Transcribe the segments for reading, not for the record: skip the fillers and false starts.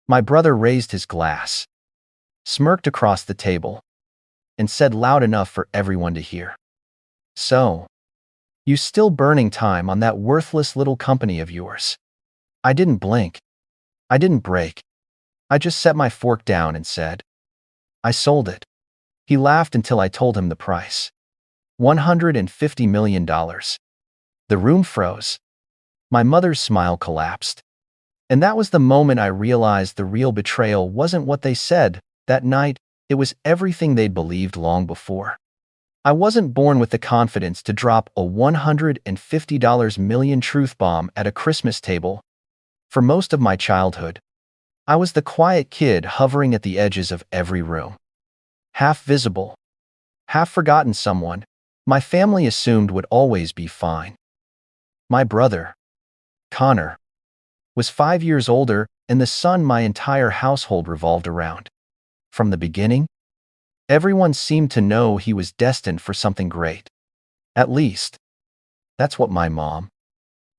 My brother raised his glass, smirked across the table, and said loud enough for everyone to hear, "So, you still burning time on that worthless little company of yours?" I didn't blink. I didn't break. I just set my fork down and said, "I sold it." He laughed until I told him the price. $150 million. The room froze. My mother's smile collapsed. And that was the moment I realized the real betrayal wasn't what they said that night, it was everything they'd believed long before. I wasn't born with the confidence to drop a $150 million truth bomb at a Christmas table. For most of my childhood, I was the quiet kid hovering at the edges of every room. Half visible, half forgotten someone my family assumed would always be fine. My brother, Connor, was 5 years older and the son my entire household revolved around. From the beginning, everyone seemed to know he was destined for something great. At least, that's what my mom,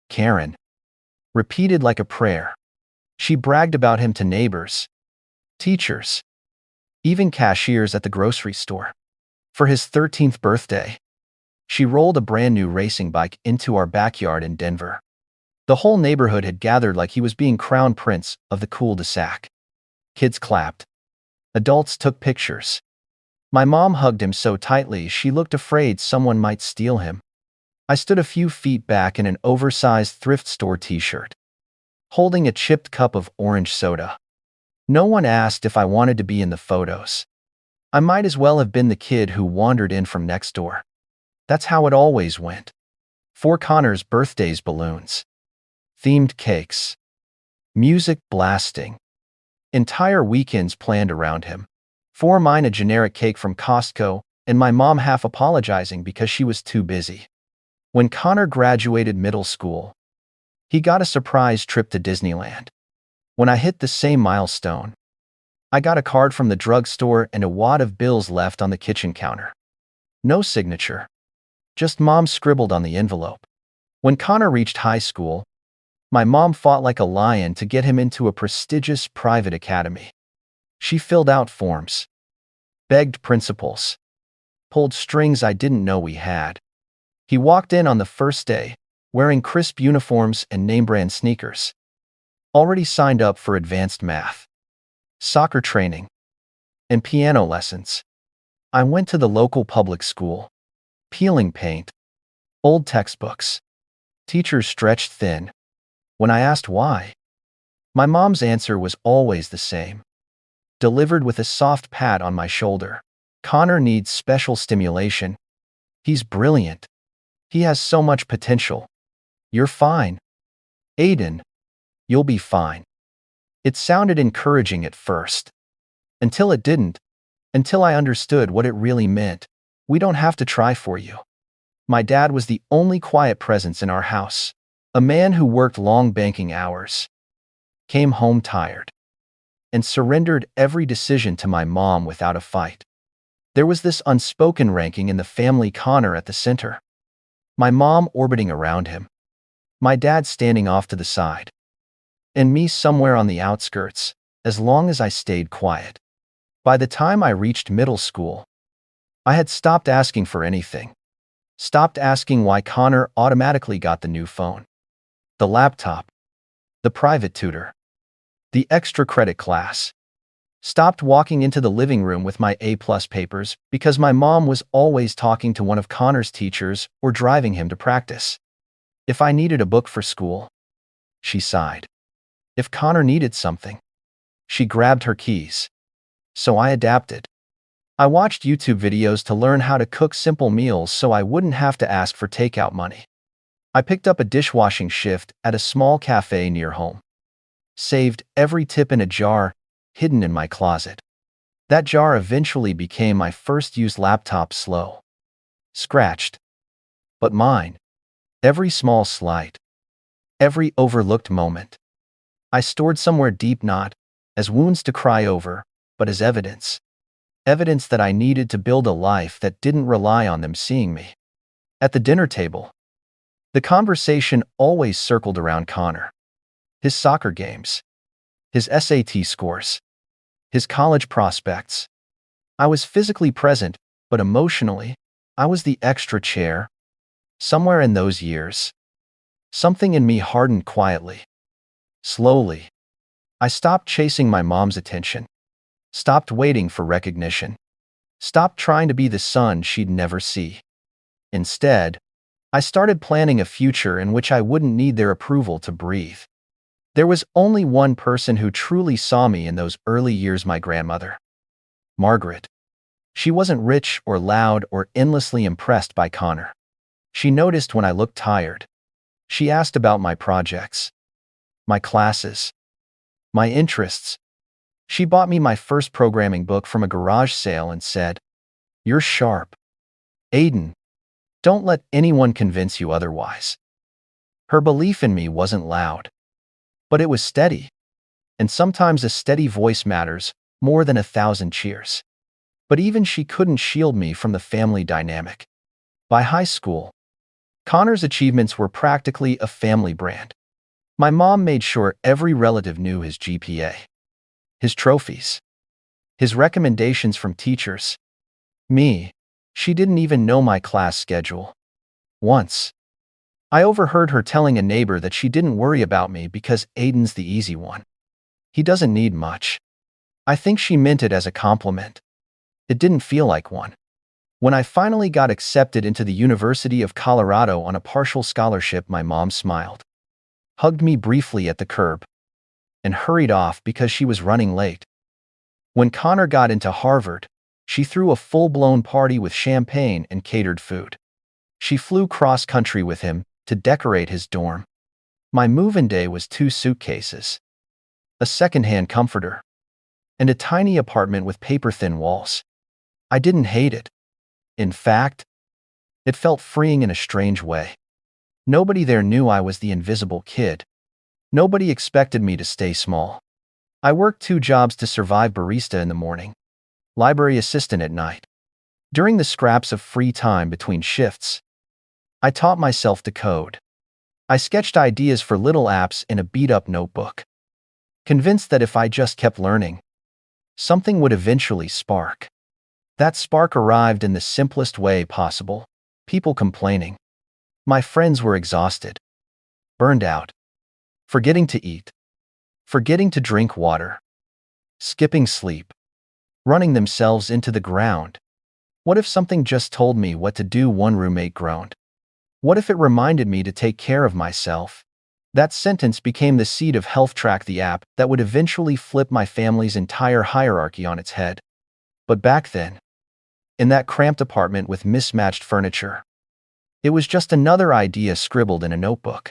Karen, repeated like a prayer. She bragged about him to neighbors, teachers, even cashiers at the grocery store. For his 13th birthday, she rolled a brand new racing bike into our backyard in Denver. The whole neighborhood had gathered like he was being crowned prince of the cul-de-sac. Kids clapped. Adults took pictures. My mom hugged him so tightly she looked afraid someone might steal him. I stood a few feet back in an oversized thrift store t-shirt, holding a chipped cup of orange soda. No one asked if I wanted to be in the photos. I might as well have been the kid who wandered in from next door. That's how it always went. For Connor's birthday's balloons, themed cakes, music blasting, entire weekends planned around him. For mine, a generic cake from Costco, and my mom half apologizing because she was too busy. When Connor graduated middle school, he got a surprise trip to Disneyland. When I hit the same milestone, I got a card from the drugstore and a wad of bills left on the kitchen counter. No signature, just mom scribbled on the envelope. When Connor reached high school, my mom fought like a lion to get him into a prestigious private academy. She filled out forms, begged principals, pulled strings I didn't know we had. He walked in on the first day, wearing crisp uniforms and name-brand sneakers. Already signed up for advanced math, soccer training, and piano lessons. I went to the local public school, peeling paint, old textbooks, teachers stretched thin. When I asked why, my mom's answer was always the same, delivered with a soft pat on my shoulder. "Connor needs special stimulation. He's brilliant. He has so much potential. You're fine. Aiden, you'll be fine." It sounded encouraging at first, until it didn't, until I understood what it really meant. "We don't have to try for you." My dad was the only quiet presence in our house, a man who worked long banking hours, came home tired, and surrendered every decision to my mom without a fight. There was this unspoken ranking in the family, Connor at the center, my mom orbiting around him, my dad standing off to the side, and me somewhere on the outskirts, as long as I stayed quiet. By the time I reached middle school, I had stopped asking for anything, stopped asking why Connor automatically got the new phone, the laptop, the private tutor, the extra credit class. Stopped walking into the living room with my A-plus papers because my mom was always talking to one of Connor's teachers or driving him to practice. If I needed a book for school, she sighed. If Connor needed something, she grabbed her keys. So I adapted. I watched YouTube videos to learn how to cook simple meals so I wouldn't have to ask for takeout money. I picked up a dishwashing shift at a small cafe near home. Saved every tip in a jar hidden in my closet. That jar eventually became my first used laptop, slow, scratched, but mine. Every small slight, every overlooked moment, I stored somewhere deep, not as wounds to cry over, but as evidence. Evidence that I needed to build a life that didn't rely on them seeing me. At the dinner table, the conversation always circled around Connor, his soccer games, his SAT scores, his college prospects. I was physically present, but emotionally, I was the extra chair. Somewhere in those years, something in me hardened quietly. Slowly, I stopped chasing my mom's attention, stopped waiting for recognition, stopped trying to be the son she'd never see. Instead, I started planning a future in which I wouldn't need their approval to breathe. There was only one person who truly saw me in those early years: my grandmother, Margaret. She wasn't rich or loud or endlessly impressed by Connor. She noticed when I looked tired. She asked about my projects, my classes, my interests. She bought me my first programming book from a garage sale and said, "You're sharp, Aiden. Don't let anyone convince you otherwise." Her belief in me wasn't loud, but it was steady. And sometimes a steady voice matters more than 1,000 cheers. But even she couldn't shield me from the family dynamic. By high school, Connor's achievements were practically a family brand. My mom made sure every relative knew his GPA, his trophies, his recommendations from teachers. Me, she didn't even know my class schedule. Once, I overheard her telling a neighbor that she didn't worry about me because Aiden's the easy one. He doesn't need much. I think she meant it as a compliment. It didn't feel like one. When I finally got accepted into the University of Colorado on a partial scholarship, my mom smiled, hugged me briefly at the curb, and hurried off because she was running late. When Connor got into Harvard, she threw a full-blown party with champagne and catered food. She flew cross-country with him to decorate his dorm. My move-in day was 2 suitcases, a second-hand comforter, and a tiny apartment with paper-thin walls. I didn't hate it. In fact, it felt freeing in a strange way. Nobody there knew I was the invisible kid. Nobody expected me to stay small. I worked 2 jobs to survive: barista in the morning, library assistant at night. During the scraps of free time between shifts, I taught myself to code. I sketched ideas for little apps in a beat-up notebook, convinced that if I just kept learning, something would eventually spark. That spark arrived in the simplest way possible: people complaining. My friends were exhausted, burned out, forgetting to eat, forgetting to drink water, skipping sleep, running themselves into the ground. What if something just told me what to do? One roommate groaned. What if it reminded me to take care of myself? That sentence became the seed of HealthTrack, the app that would eventually flip my family's entire hierarchy on its head. But back then, in that cramped apartment with mismatched furniture, it was just another idea scribbled in a notebook.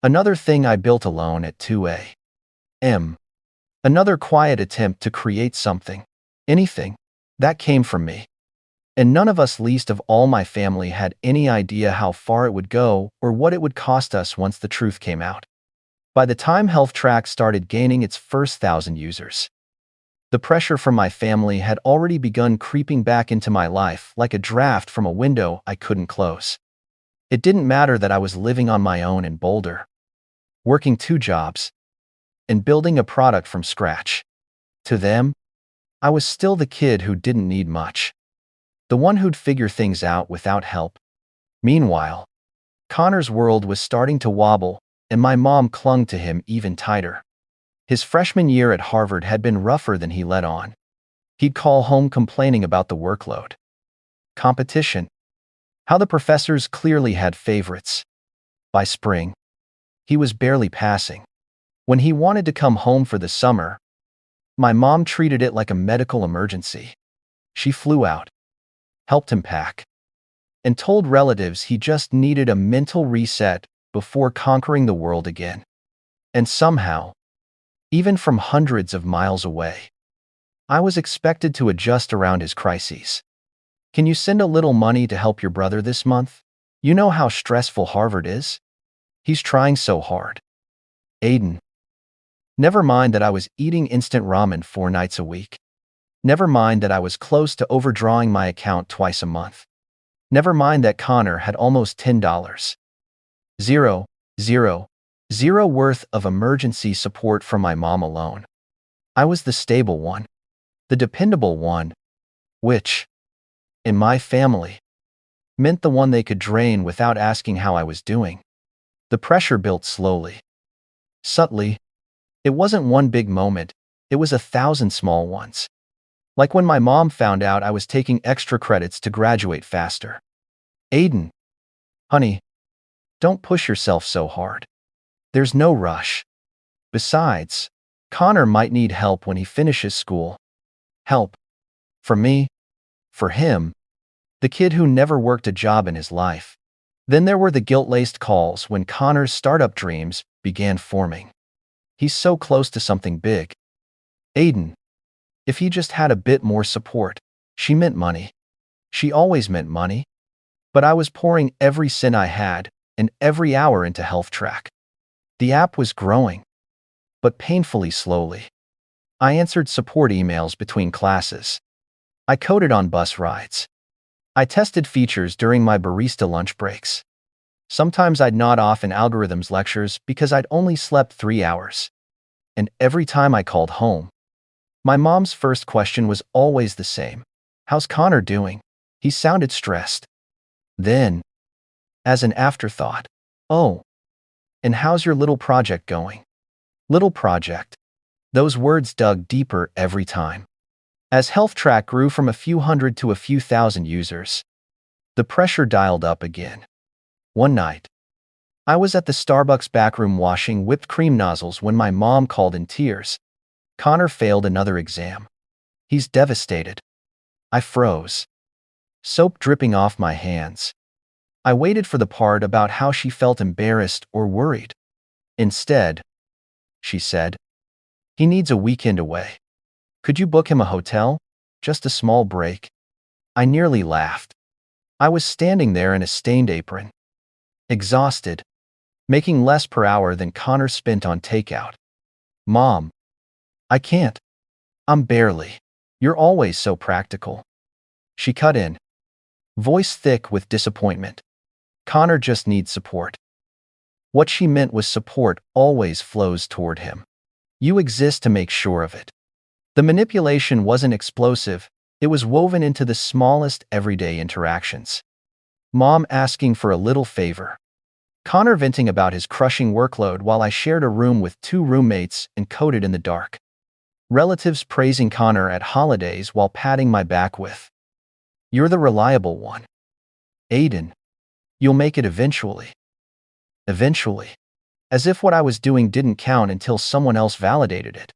Another thing I built alone at 2 a.m. Another quiet attempt to create something, anything, that came from me. And none of us, least of all my family, had any idea how far it would go or what it would cost us once the truth came out. By the time HealthTrack started gaining its first 1,000 users, the pressure from my family had already begun creeping back into my life like a draft from a window I couldn't close. It didn't matter that I was living on my own in Boulder, working 2 jobs, and building a product from scratch. To them, I was still the kid who didn't need much, the one who'd figure things out without help. Meanwhile, Connor's world was starting to wobble, and my mom clung to him even tighter. His freshman year at Harvard had been rougher than he let on. He'd call home complaining about the workload, competition, how the professors clearly had favorites. By spring, he was barely passing. When he wanted to come home for the summer, my mom treated it like a medical emergency. She flew out, helped him pack, and told relatives he just needed a mental reset before conquering the world again. And somehow, even from hundreds of miles away, I was expected to adjust around his crises. Can you send a little money to help your brother this month? You know how stressful Harvard is? He's trying so hard. Aiden. Never mind that I was eating instant ramen 4 nights a week. Never mind that I was close to overdrawing my account twice a month. Never mind that Connor had almost $10. 0, 0, Zero worth of emergency support from my mom alone. I was the stable one, the dependable one, which, in my family, meant the one they could drain without asking how I was doing. The pressure built slowly. Subtly, it wasn't one big moment, it was 1,000 small ones. Like when my mom found out I was taking extra credits to graduate faster. Aiden, honey, don't push yourself so hard. There's no rush. Besides, Connor might need help when he finishes school. Help. For me. For him. The kid who never worked a job in his life. Then there were the guilt-laced calls when Connor's startup dreams began forming. He's so close to something big. Aiden. If he just had a bit more support. She meant money. She always meant money. But I was pouring every cent I had and every hour into Health Track. The app was growing, but painfully slowly. I answered support emails between classes. I coded on bus rides. I tested features during my barista lunch breaks. Sometimes I'd nod off in algorithms lectures because I'd only slept 3 hours. And every time I called home, my mom's first question was always the same. How's Connor doing? He sounded stressed. Then, as an afterthought, oh, and how's your little project going? Little project. Those words dug deeper every time. As Health Track grew from a few hundred to a few thousand users, the pressure dialed up again. One night, I was at the Starbucks backroom washing whipped cream nozzles when my mom called in tears. Connor failed another exam. He's devastated. I froze. Soap dripping off my hands. I waited for the part about how she felt embarrassed or worried. Instead, she said, he needs a weekend away. Could you book him a hotel? Just a small break. I nearly laughed. I was standing there in a stained apron, exhausted, making less per hour than Connor spent on takeout. Mom, I can't. I'm barely. You're always so practical. She cut in, voice thick with disappointment. Connor just needs support. What she meant was support always flows toward him. You exist to make sure of it. The manipulation wasn't explosive, it was woven into the smallest everyday interactions. Mom asking for a little favor. Connor venting about his crushing workload while I shared a room with 2 roommates and coded in the dark. Relatives praising Connor at holidays while patting my back with, "You're the reliable one. Aiden, you'll make it eventually." Eventually. As if what I was doing didn't count until someone else validated it.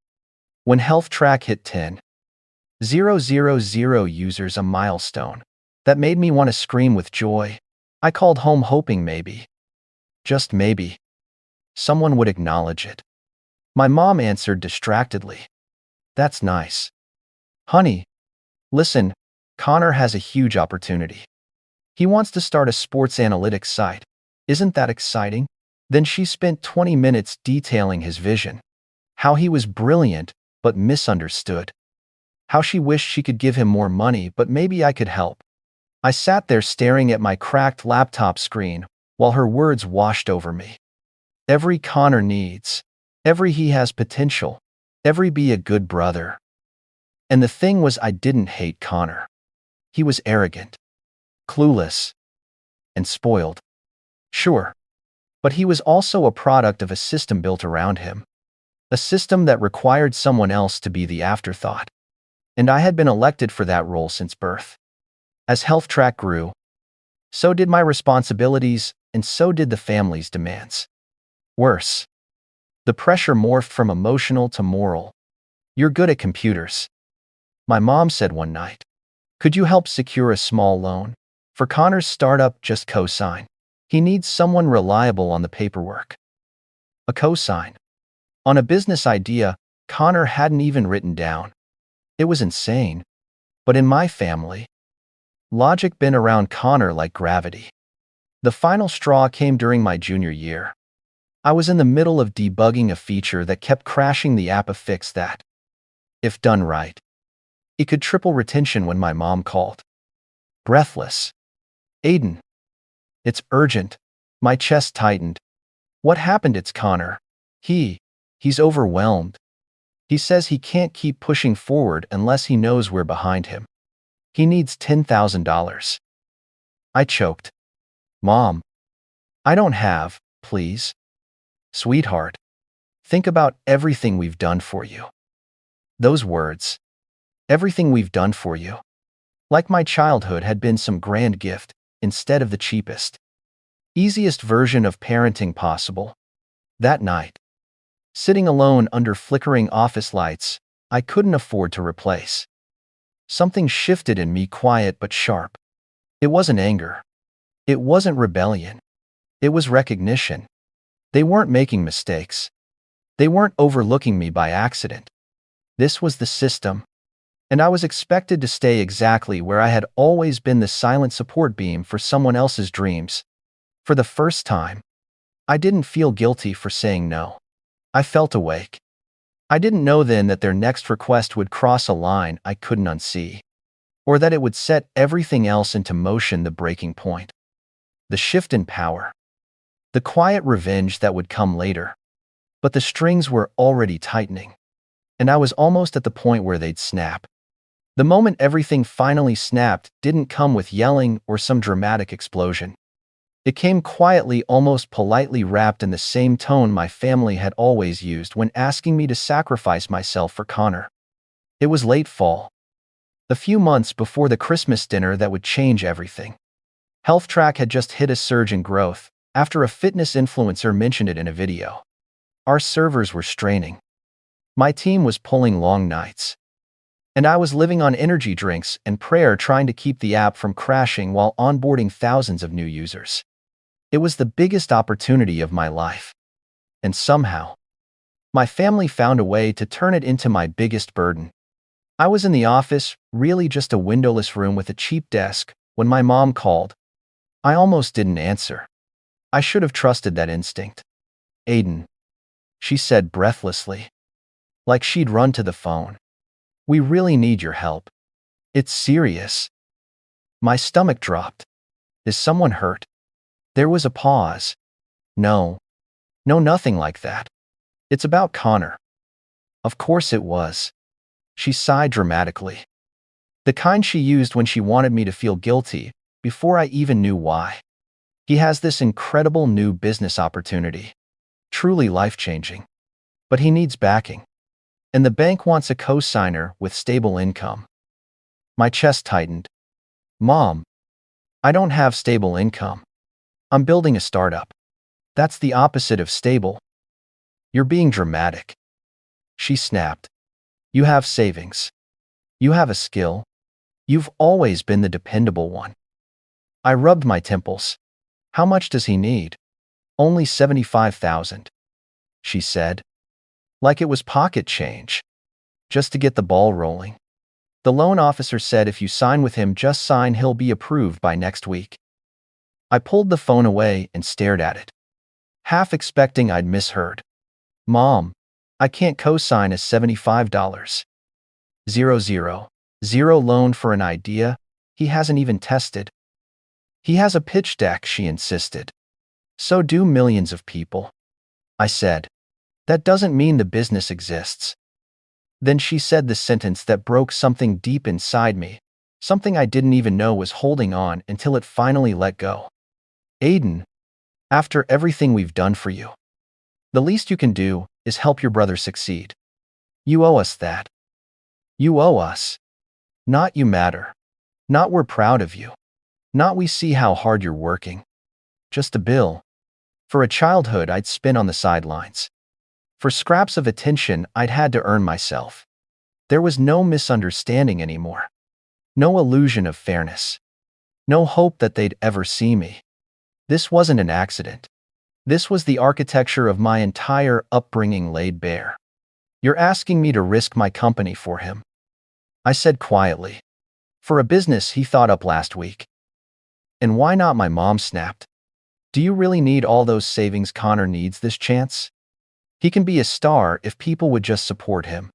When Health Track hit 10,000 users, a milestone that made me want to scream with joy, I called home hoping maybe, just maybe, someone would acknowledge it. My mom answered distractedly, "That's nice. Honey, listen, Connor has a huge opportunity. He wants to start a sports analytics site. Isn't that exciting?" Then she spent 20 minutes detailing his vision. How he was brilliant, but misunderstood. How she wished she could give him more money, but maybe I could help. I sat there staring at my cracked laptop screen while her words washed over me. Every Connor needs. Every he has potential. Every be a good brother. And the thing was, I didn't hate Connor. He was arrogant, clueless, and spoiled. Sure. But he was also a product of a system built around him. A system that required someone else to be the afterthought. And I had been elected for that role since birth. As Health Track grew, so did my responsibilities, and so did the family's demands. Worse, the pressure morphed from emotional to moral. "You're good at computers," my mom said one night. "Could you help secure a small loan? For Connor's startup, just co-sign. He needs someone reliable on the paperwork." A cosign on a business idea Connor hadn't even written down. It was insane. But in my family, logic been around Connor like gravity. The final straw came during my junior year. I was in the middle of debugging a feature that kept crashing the app, a fix that, if done right, it could triple retention when my mom called. Breathless. "Aiden, it's urgent." My chest tightened. What happened? It's Connor. He's overwhelmed. He says he can't keep pushing forward unless he knows we're behind him. He needs $10,000. I choked. Mom, I don't have, please. Sweetheart, think about everything we've done for you. Those words. Everything we've done for you. Like my childhood had been some grand gift, instead of the cheapest, easiest version of parenting possible. That night, sitting alone under flickering office lights, I couldn't afford to replace. Something shifted in me, quiet but sharp. It wasn't anger. It wasn't rebellion. It was recognition. They weren't making mistakes. They weren't overlooking me by accident. This was the system, and I was expected to stay exactly where I had always been, the silent support beam for someone else's dreams. For the first time, I didn't feel guilty for saying no. I felt awake. I didn't know then that their next request would cross a line I couldn't unsee, or that it would set everything else into motion, the breaking point. The shift in power. The quiet revenge that would come later. But the strings were already tightening, and I was almost at the point where they'd snap. The moment everything finally snapped didn't come with yelling or some dramatic explosion. It came quietly, almost politely, wrapped in the same tone my family had always used when asking me to sacrifice myself for Connor. It was late fall, a few months before the Christmas dinner that would change everything. HealthTrack had just hit a surge in growth after a fitness influencer mentioned it in a video. Our servers were straining. My team was pulling long nights. And I was living on energy drinks and prayer, trying to keep the app from crashing while onboarding thousands of new users. It was the biggest opportunity of my life. And somehow, my family found a way to turn it into my biggest burden. I was in the office, really just a windowless room with a cheap desk, when my mom called. I almost didn't answer. I should have trusted that instinct. Aiden, she said breathlessly, like she'd run to the phone. We really need your help. It's serious. My stomach dropped. Is someone hurt? There was a pause. No, nothing like that. It's about Connor. Of course it was. She sighed dramatically. The kind she used when she wanted me to feel guilty, before I even knew why. He has this incredible new business opportunity. Truly life-changing. But he needs backing. And the bank wants a co-signer with stable income. My chest tightened. Mom, I don't have stable income. I'm building a startup. That's the opposite of stable. You're being dramatic. She snapped. You have savings. You have a skill. You've always been the dependable one. I rubbed my temples. How much does he need? Only $75,000. She said. Like it was pocket change. Just to get the ball rolling. The loan officer said if you sign with him, just sign, he'll be approved by next week. I pulled the phone away and stared at it, half expecting I'd misheard. Mom, I can't co-sign a $75. 000 loan for an idea he hasn't even tested. He has a pitch deck, she insisted. So do millions of people. I said, that doesn't mean the business exists. Then she said the sentence that broke something deep inside me, something I didn't even know was holding on until it finally let go. Aiden, after everything we've done for you, the least you can do is help your brother succeed. You owe us that. You owe us. Not you matter. Not we're proud of you. Not we see how hard you're working. Just a bill. For a childhood I'd spent on the sidelines. For scraps of attention I'd had to earn myself. There was no misunderstanding anymore. No illusion of fairness. No hope that they'd ever see me. This wasn't an accident. This was the architecture of my entire upbringing laid bare. You're asking me to risk my company for him, I said quietly. For a business he thought up last week. And why not? My mom snapped. Do you really need all those savings? Connor needs this chance. He can be a star if people would just support him.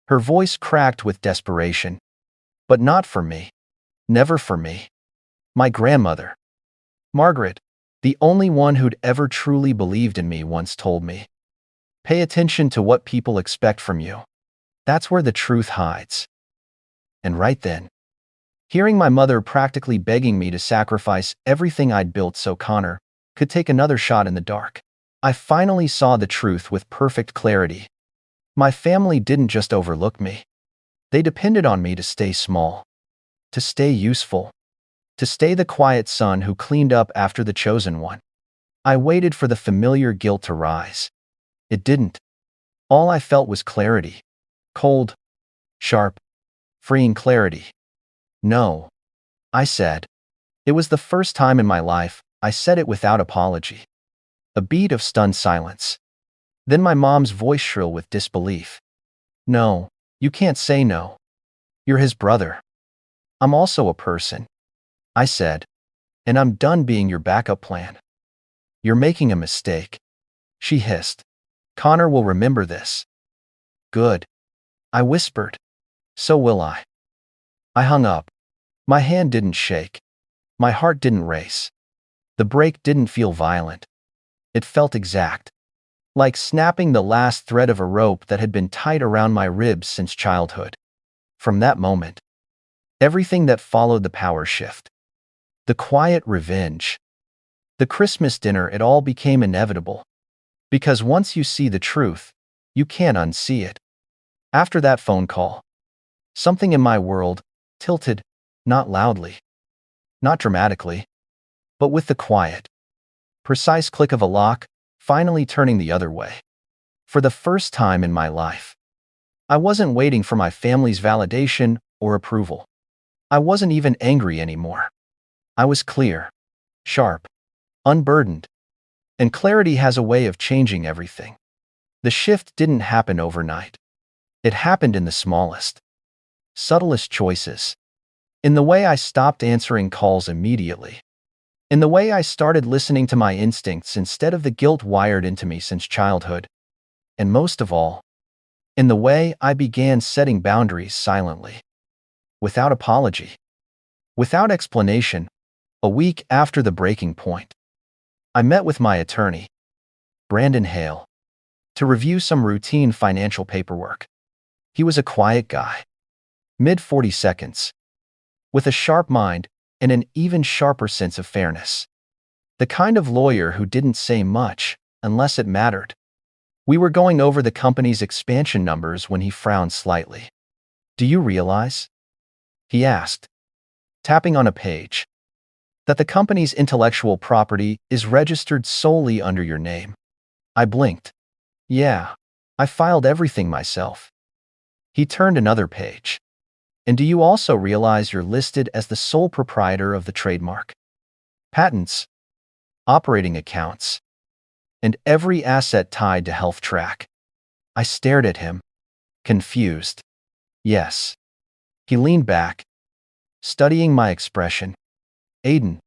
Her voice cracked with desperation. But not for me. Never for me. My grandmother, Margaret, The only one who'd ever truly believed in me once told me, "Pay attention to what people expect from you. That's where the truth hides." And right then, hearing my mother practically begging me to sacrifice everything I'd built so Connor could take another shot in the dark, I finally saw the truth with perfect clarity. My family didn't just overlook me. They depended on me to stay small, to stay useful, to stay the quiet son who cleaned up after the chosen one. I waited for the familiar guilt to rise. It didn't. All I felt was clarity. Cold, sharp, freeing clarity. "No," I said. It was the first time in my life I said it without apology. A beat of stunned silence. Then my mom's voice shrill with disbelief. "No, you can't say no. You're his brother." "I'm also a person," I said, "and I'm done being your backup plan." "You're making a mistake," she hissed. "Connor will remember this." "Good," I whispered. "So will I." I hung up. My hand didn't shake. My heart didn't race. The break didn't feel violent. It felt exact, like snapping the last thread of a rope that had been tight around my ribs since childhood. From that moment, everything that followed the power shift, the quiet revenge, the Christmas dinner, it all became inevitable. Because once you see the truth, you can't unsee it. After that phone call, something in my world tilted, not loudly, not dramatically, but with the quiet, precise click of a lock finally turning the other way. For the first time in my life, I wasn't waiting for my family's validation or approval. I wasn't even angry anymore. I was clear, sharp, unburdened, and clarity has a way of changing everything. The shift didn't happen overnight. It happened in the smallest, subtlest choices. In the way I stopped answering calls immediately. In the way I started listening to my instincts instead of the guilt wired into me since childhood. And most of all, in the way I began setting boundaries silently. Without apology. Without explanation. A week after the breaking point, I met with my attorney, Brandon Hale, to review some routine financial paperwork. He was a quiet guy, mid-40s, with a sharp mind and an even sharper sense of fairness. The kind of lawyer who didn't say much unless it mattered. We were going over the company's expansion numbers when he frowned slightly. "Do you realize," he asked, tapping on a page, "that the company's intellectual property is registered solely under your name?" I blinked. "Yeah, I filed everything myself." He turned another page. "And do you also realize you're listed as the sole proprietor of the trademark, patents, operating accounts, and every asset tied to Health Track?" I stared at him, confused. "Yes." He leaned back, studying my expression. "Aiden,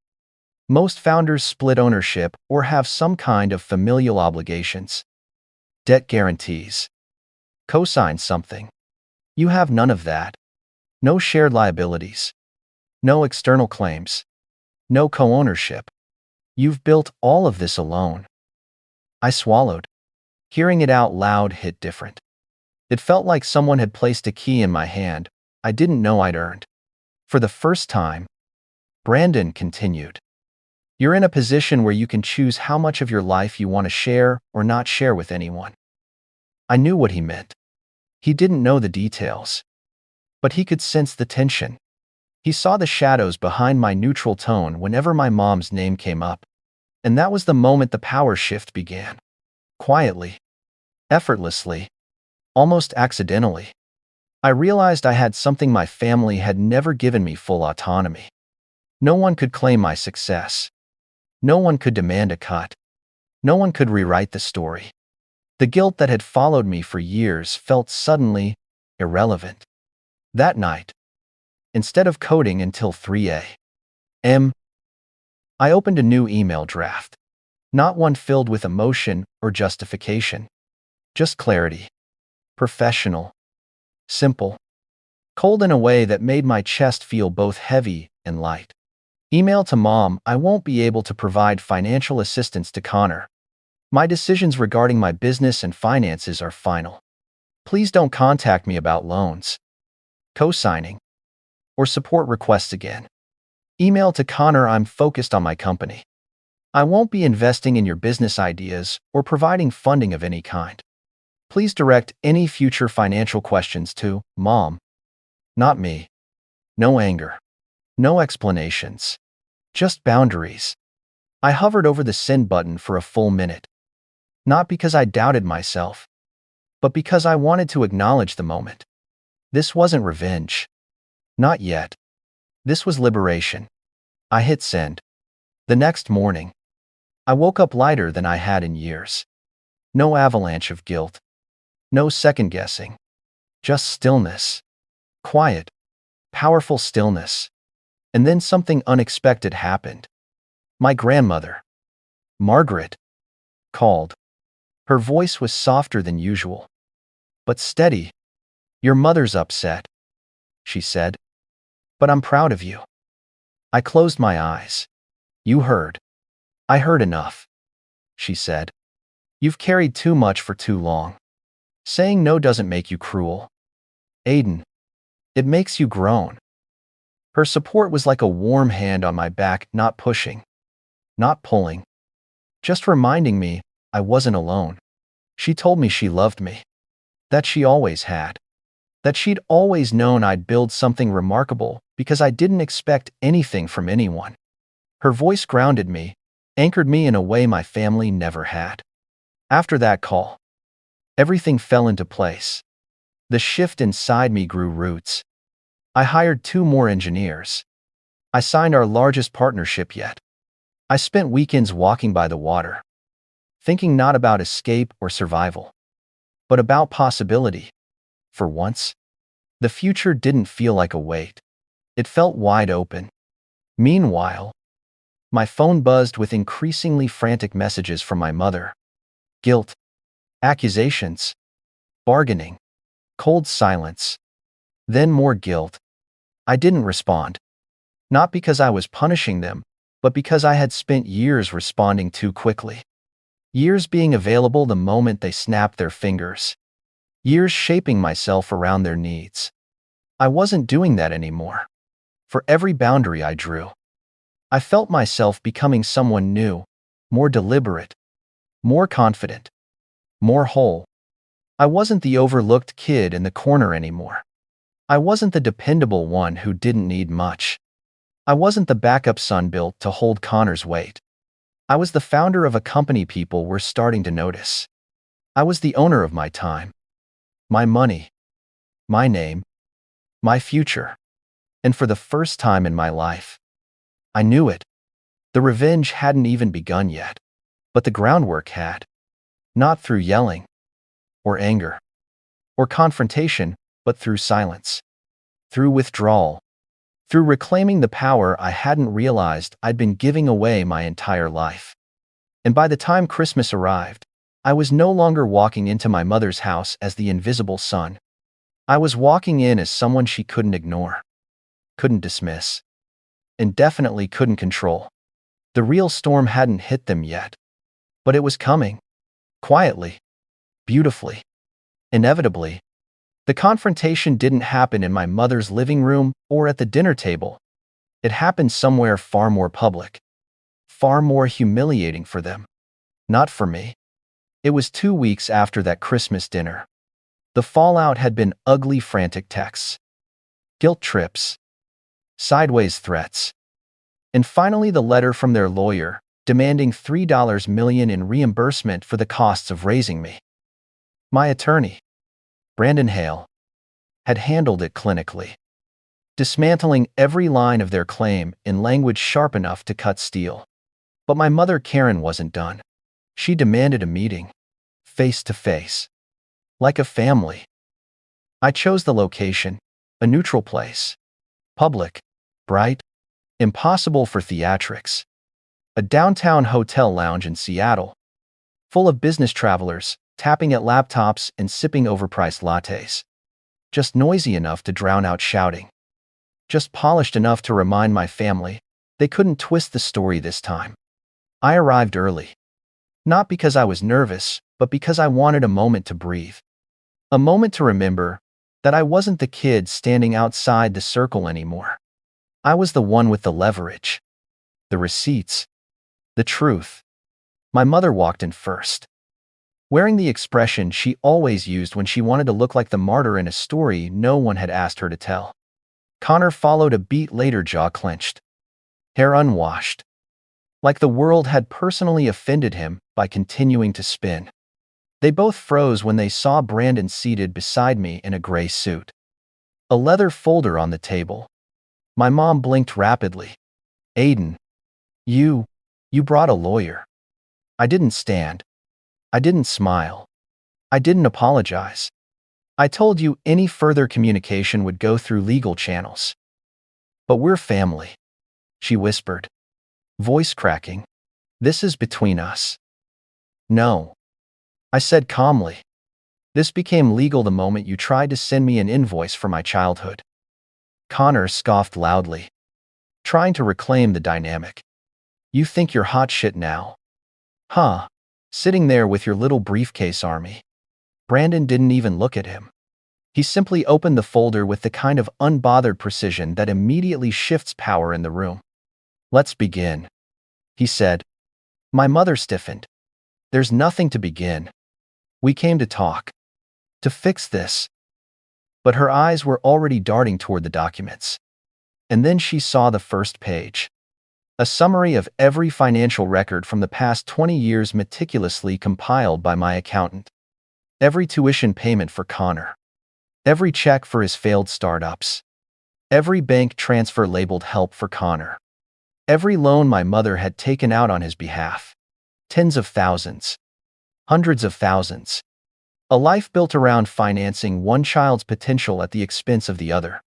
most founders split ownership or have some kind of familial obligations. Debt guarantees. Co-sign something. You have none of that. No shared liabilities. No external claims. No co-ownership. You've built all of this alone." I swallowed. Hearing it out loud hit different. It felt like someone had placed a key in my hand I didn't know I'd earned. For the first time, Brandon continued, "You're in a position where you can choose how much of your life you want to share or not share with anyone." I knew what he meant. He didn't know the details, but he could sense the tension. He saw the shadows behind my neutral tone whenever my mom's name came up. And that was the moment the power shift began. Quietly, effortlessly, almost accidentally, I realized I had something my family had never given me: full autonomy. No one could claim my success. No one could demand a cut. No one could rewrite the story. The guilt that had followed me for years felt suddenly irrelevant. That night, instead of coding until 3 a.m., I opened a new email draft. Not one filled with emotion or justification. Just clarity. Professional. Simple. Cold in a way that made my chest feel both heavy and light. Email to Mom, I won't be able to provide financial assistance to Connor. My decisions regarding my business and finances are final. Please don't contact me about loans, co-signing, or support requests again. Email to Connor, I'm focused on my company. I won't be investing in your business ideas or providing funding of any kind. Please direct any future financial questions to Mom, not me. No anger. No explanations. Just boundaries. I hovered over the send button for a full minute. Not because I doubted myself, but because I wanted to acknowledge the moment. This wasn't revenge. Not yet. This was liberation. I hit send. The next morning, I woke up lighter than I had in years. No avalanche of guilt. No second guessing. Just stillness. Quiet. Powerful stillness. And then something unexpected happened. My grandmother, Margaret, called. Her voice was softer than usual, but steady. Your mother's upset, she said, but I'm proud of you. I closed my eyes. You heard. I heard enough, she said. You've carried too much for too long. Saying no doesn't make you cruel, Aiden. It makes you grown. Her support was like a warm hand on my back, not pushing, not pulling, just reminding me I wasn't alone. She told me she loved me, that she always had, that she'd always known I'd build something remarkable because I didn't expect anything from anyone. Her voice grounded me, anchored me in a way my family never had. After that call, everything fell into place. The shift inside me grew roots. I hired 2 more engineers. I signed our largest partnership yet. I spent weekends walking by the water, thinking not about escape or survival, but about possibility. For once, the future didn't feel like a weight. It felt wide open. Meanwhile, my phone buzzed with increasingly frantic messages from my mother. Guilt, accusations, bargaining, cold silence. Then more guilt. I didn't respond. Not because I was punishing them, but because I had spent years responding too quickly. Years being available the moment they snapped their fingers. Years shaping myself around their needs. I wasn't doing that anymore. For every boundary I drew, I felt myself becoming someone new, more deliberate, more confident, more whole. I wasn't the overlooked kid in the corner anymore. I wasn't the dependable one who didn't need much. I wasn't the backup son built to hold Connor's weight. I was the founder of a company people were starting to notice. I was the owner of my time, my money, my name, my future. And for the first time in my life, I knew it. The revenge hadn't even begun yet, but the groundwork had. Not through yelling, or anger, or confrontation, but through silence, through withdrawal, through reclaiming the power I hadn't realized I'd been giving away my entire life. And by the time Christmas arrived, I was no longer walking into my mother's house as the invisible son. I was walking in as someone she couldn't ignore, couldn't dismiss, and definitely couldn't control. The real storm hadn't hit them yet, but it was coming, quietly, beautifully, inevitably. The confrontation didn't happen in my mother's living room or at the dinner table. It happened somewhere far more public, far more humiliating for them, not for me. It was 2 weeks after that Christmas dinner. The fallout had been ugly, frantic texts, guilt trips, sideways threats, and finally the letter from their lawyer demanding $3 million in reimbursement for the costs of raising me. My attorney, Brandon Hale, had handled it clinically, dismantling every line of their claim in language sharp enough to cut steel. But my mother Karen wasn't done. She demanded a meeting, face to face, like a family. I chose the location, a neutral place, public, bright, impossible for theatrics, a downtown hotel lounge in Seattle, full of business travelers, tapping at laptops and sipping overpriced lattes. Just noisy enough to drown out shouting. Just polished enough to remind my family They couldn't twist the story this time. I arrived early. Not because I was nervous, but because I wanted a moment to breathe. A moment to remember that I wasn't the kid standing outside the circle anymore. I was the one with the leverage, the receipts, the truth. My mother walked in first, wearing the expression she always used when she wanted to look like the martyr in a story no one had asked her to tell. Connor followed a beat later, jaw clenched, hair unwashed, like the world had personally offended him by continuing to spin. They both froze when they saw Brandon seated beside me in a gray suit, a leather folder on the table. My mom blinked rapidly. Aiden, you brought a lawyer. I didn't stand. I didn't smile. I didn't apologize. I told you any further communication would go through legal channels. But we're family, she whispered, voice cracking. This is between us. No, I said calmly. This became legal the moment you tried to send me an invoice for my childhood. Connor scoffed loudly, trying to reclaim the dynamic. You think you're hot shit now? Huh? Sitting there with your little briefcase army. Brandon didn't even look at him. He simply opened the folder with the kind of unbothered precision that immediately shifts power in the room. Let's begin, he said. My mother stiffened. There's nothing to begin. We came to talk. To fix this. But her eyes were already darting toward the documents. And then she saw the first page. A summary of every financial record from the past 20 years meticulously compiled by my accountant. Every tuition payment for Connor. Every check for his failed startups. Every bank transfer labeled help for Connor. Every loan my mother had taken out on his behalf. Tens of thousands. Hundreds of thousands. A life built around financing one child's potential at the expense of the other.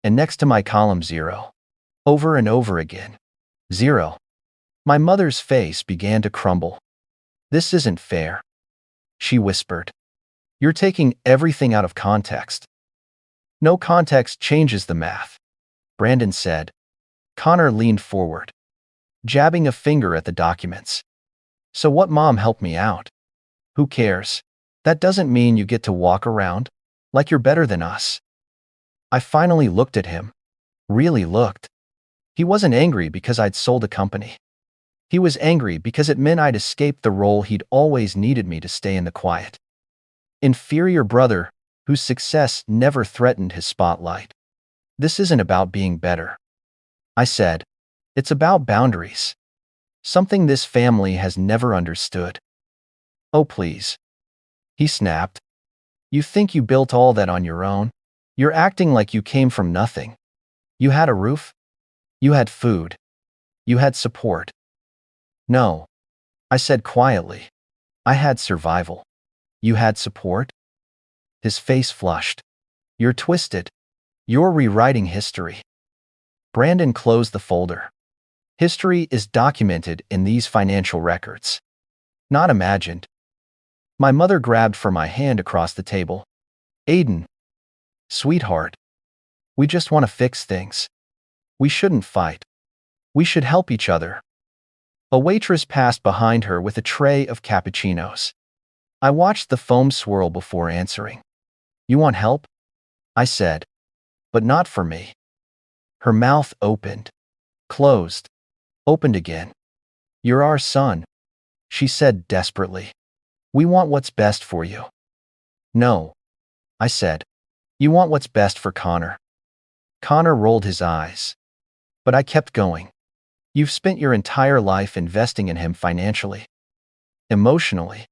And next to my column, zero. Over and over again. Zero. My mother's face began to crumble. This isn't fair, she whispered. You're taking everything out of context. No context changes the math, Brandon said. Connor leaned forward, jabbing a finger at the documents. So what? Mom helped me out. Who cares? That doesn't mean you get to walk around like you're better than us. I finally looked at him. Really looked. He wasn't angry because I'd sold a company. He was angry because it meant I'd escaped the role he'd always needed me to stay in the quiet. Inferior brother, whose success never threatened his spotlight. This isn't about being better, I said. It's about boundaries. Something this family has never understood. Oh, please, he snapped. You think you built all that on your own? You're acting like you came from nothing. You had a roof? You had food. You had support. No, I said quietly. I had survival. You had support? His face flushed. You're twisted. You're rewriting history. Brandon closed the folder. History is documented in these financial records, not imagined. My mother grabbed for my hand across the table. Aiden, sweetheart, we just want to fix things. We shouldn't fight. We should help each other. A waitress passed behind her with a tray of cappuccinos. I watched the foam swirl before answering. You want help? I said. But not for me. Her mouth opened, closed, opened again. You're our son, she said desperately. We want what's best for you. No, I said. You want what's best for Connor. Connor rolled his eyes. But I kept going. You've spent your entire life investing in him financially, emotionally,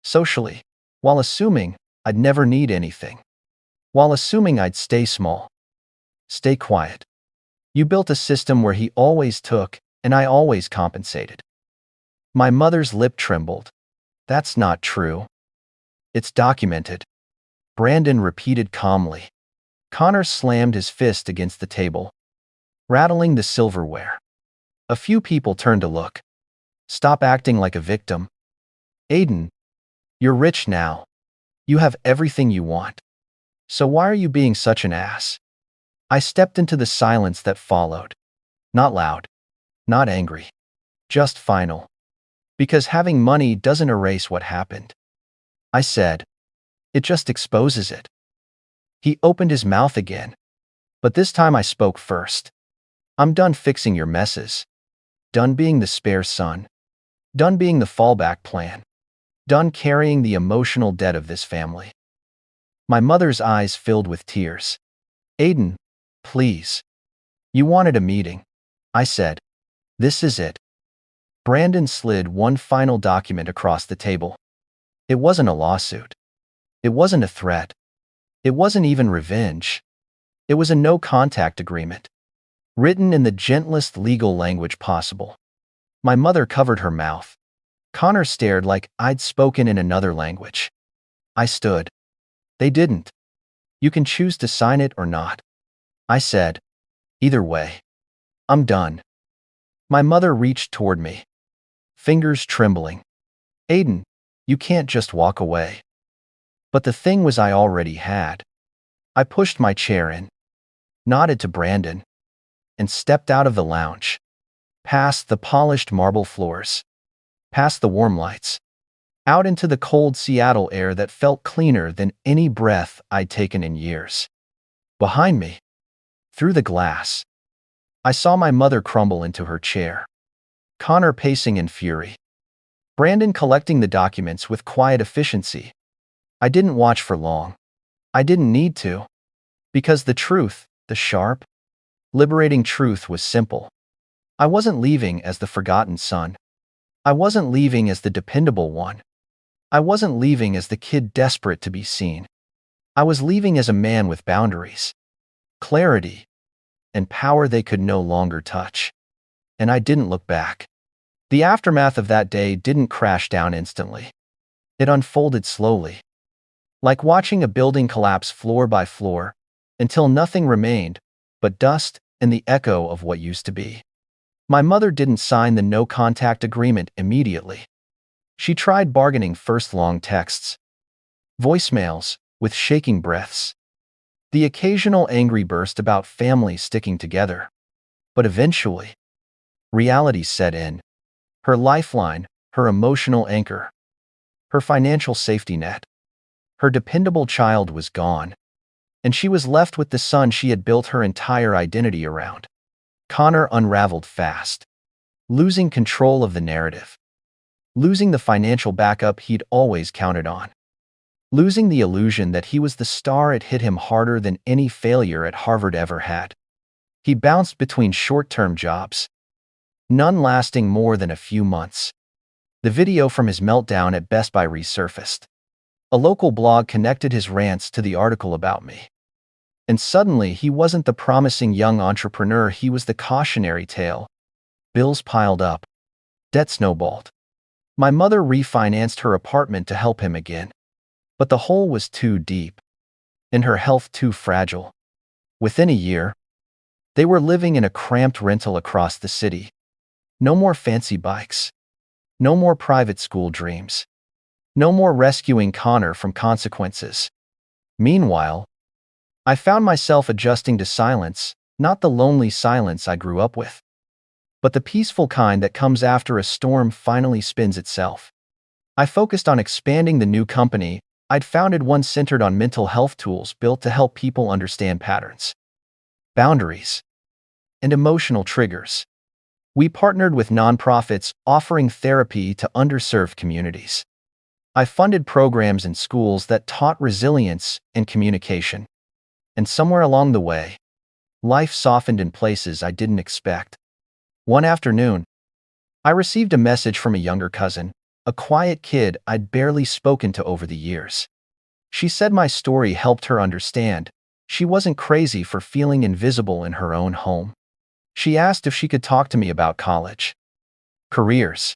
socially, while assuming I'd never need anything. While assuming I'd stay small, stay quiet. You built a system where he always took and I always compensated. My mother's lip trembled. That's not true. It's documented, Brandon repeated calmly. Connor slammed his fist against the table, rattling the silverware. A few people turned to look. Stop acting like a victim. Aiden, you're rich now. You have everything you want. So why are you being such an ass? I stepped into the silence that followed. Not loud, not angry, just final. Because having money doesn't erase what happened. I said, it just exposes it. He opened his mouth again, but this time I spoke first. I'm done fixing your messes. Done being the spare son. Done being the fallback plan. Done carrying the emotional debt of this family. My mother's eyes filled with tears. Aiden, please. You wanted a meeting. I said, this is it. Brandon slid one final document across the table. It wasn't a lawsuit. It wasn't a threat. It wasn't even revenge. It was a no-contact agreement, written in the gentlest legal language possible. My mother covered her mouth. Connor stared like I'd spoken in another language. I stood. They didn't. You can choose to sign it or not. I said, either way. I'm done. My mother reached toward me, fingers trembling. Aiden, you can't just walk away. But the thing was I already had. I pushed my chair in, nodded to Brandon, and stepped out of the lounge, past the polished marble floors, past the warm lights, out into the cold Seattle air that felt cleaner than any breath I'd taken in years. Behind me, through the glass, I saw my mother crumble into her chair, Connor pacing in fury, Brandon collecting the documents with quiet efficiency. I didn't watch for long. I didn't need to. Because the truth, the sharp, liberating truth was simple. I wasn't leaving as the forgotten son. I wasn't leaving as the dependable one. I wasn't leaving as the kid desperate to be seen. I was leaving as a man with boundaries, clarity, and power they could no longer touch. And I didn't look back. The aftermath of that day didn't crash down instantly. It unfolded slowly, like watching a building collapse floor by floor, until nothing remained but dust and the echo of what used to be. My mother didn't sign the no-contact agreement immediately. She tried bargaining first long texts, voicemails with shaking breaths, the occasional angry burst about family sticking together. But eventually, reality set in. Her lifeline, her emotional anchor, her financial safety net. Her dependable child was gone, and she was left with the son she had built her entire identity around. Connor unraveled fast, losing control of the narrative, losing the financial backup he'd always counted on, losing the illusion that he was the star. It hit him harder than any failure at Harvard ever had. He bounced between short-term jobs, none lasting more than a few months. The video from his meltdown at Best Buy resurfaced. A local blog connected his rants to the article about me. And suddenly, he wasn't the promising young entrepreneur, he was the cautionary tale. Bills piled up. Debt snowballed. My mother refinanced her apartment to help him again. But the hole was too deep, and her health too fragile. Within a year, they were living in a cramped rental across the city. No more fancy bikes. No more private school dreams. No more rescuing Connor from consequences. Meanwhile, I found myself adjusting to silence, not the lonely silence I grew up with, but the peaceful kind that comes after a storm finally spins itself. I focused on expanding the new company I'd founded, one centered on mental health tools built to help people understand patterns, boundaries, and emotional triggers. We partnered with nonprofits offering therapy to underserved communities. I funded programs in schools that taught resilience and communication. And somewhere along the way, life softened in places I didn't expect. One afternoon, I received a message from a younger cousin, a quiet kid I'd barely spoken to over the years. She said my story helped her understand she wasn't crazy for feeling invisible in her own home. She asked if she could talk to me about college, careers,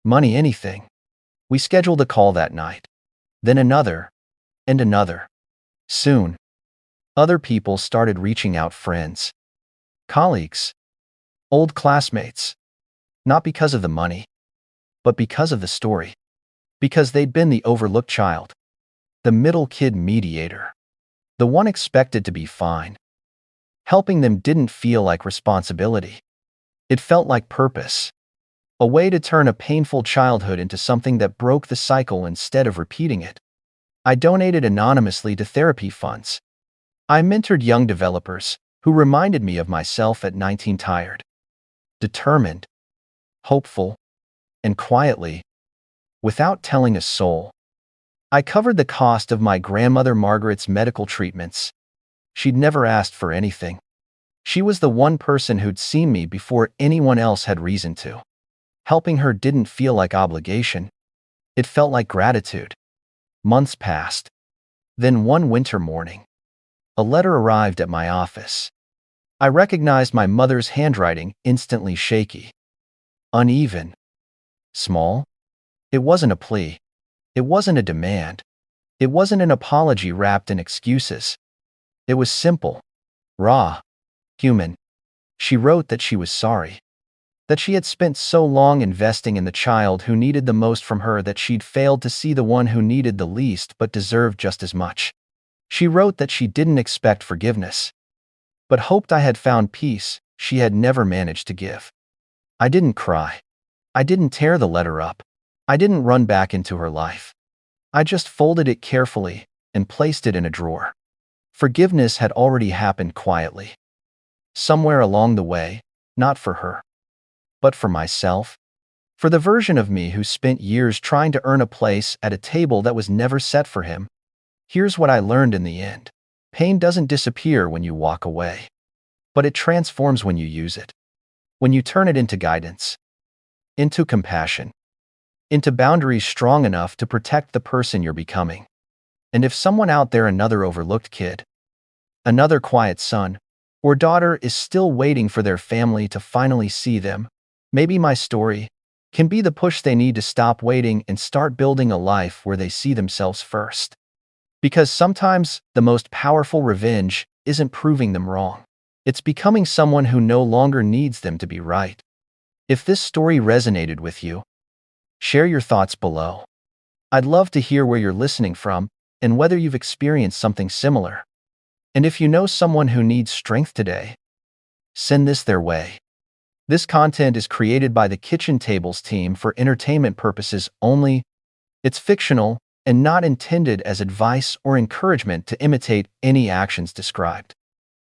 money, anything. We scheduled a call that night, then another, and another. Soon, other people started reaching out, friends, colleagues, old classmates, not because of the money, but because of the story, because they'd been the overlooked child, the middle kid mediator, the one expected to be fine. Helping them didn't feel like responsibility. It felt like purpose, a way to turn a painful childhood into something that broke the cycle instead of repeating it. I donated anonymously to therapy funds. I mentored young developers who reminded me of myself at 19, tired, determined, hopeful, and quietly, without telling a soul. I covered the cost of my grandmother Margaret's medical treatments. She'd never asked for anything. She was the one person who'd seen me before anyone else had reason to. Helping her didn't feel like obligation. It felt like gratitude. Months passed. Then one winter morning, a letter arrived at my office. I recognized my mother's handwriting, instantly shaky, uneven, small. It wasn't a plea. It wasn't a demand. It wasn't an apology wrapped in excuses. It was simple, raw, human. She wrote that she was sorry, that she had spent so long investing in the child who needed the most from her that she'd failed to see the one who needed the least but deserved just as much. She wrote that she didn't expect forgiveness, but hoped I had found peace she had never managed to give. I didn't cry. I didn't tear the letter up. I didn't run back into her life. I just folded it carefully and placed it in a drawer. Forgiveness had already happened quietly. Somewhere along the way, not for her, but for myself. For the version of me who spent years trying to earn a place at a table that was never set for him. Here's what I learned in the end. Pain doesn't disappear when you walk away, but it transforms when you use it. When you turn it into guidance, into compassion, into boundaries strong enough to protect the person you're becoming. And if someone out there, another overlooked kid, another quiet son or daughter, is still waiting for their family to finally see them, maybe my story can be the push they need to stop waiting and start building a life where they see themselves first. Because sometimes the most powerful revenge isn't proving them wrong. It's becoming someone who no longer needs them to be right. If this story resonated with you, share your thoughts below. I'd love to hear where you're listening from and whether you've experienced something similar. And if you know someone who needs strength today, send this their way. This content is created by the Kitchen Tables team for entertainment purposes only. It's fictional and not intended as advice or encouragement to imitate any actions described.